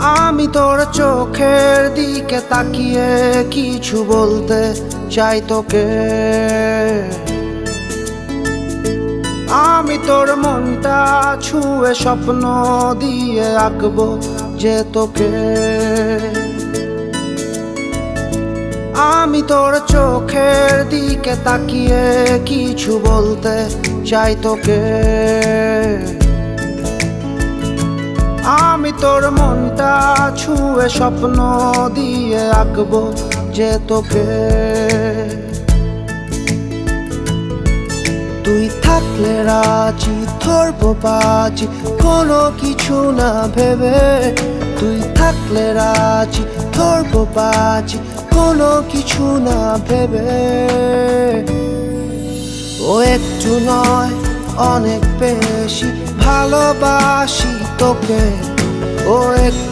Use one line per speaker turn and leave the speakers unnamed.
আমি তোর চোখের দিকে তাকিয়ে কিছু বলতে চাই তোকে। আমি তোর মনটা ছুঁয়ে স্বপ্ন দিয়ে আঁকবো যে তোকে। আমি তোর চোখের দিকে তাকিয়ে কিছু বলতে চাই তোকে। আমি তোর মনটা ছুঁয়ে স্বপ্ন দিয়ে আঁকবো যে তোকে। তুই থাকলে রাজি ধরবো বাজি কোনো কিছু না ভেবে। তুই থাকলে রাজি ধরবো বাজি কোনো কিছু না ভেবে। ও একটু নয় অনেক বেশি ভালোবাসি তোকে। ও একটু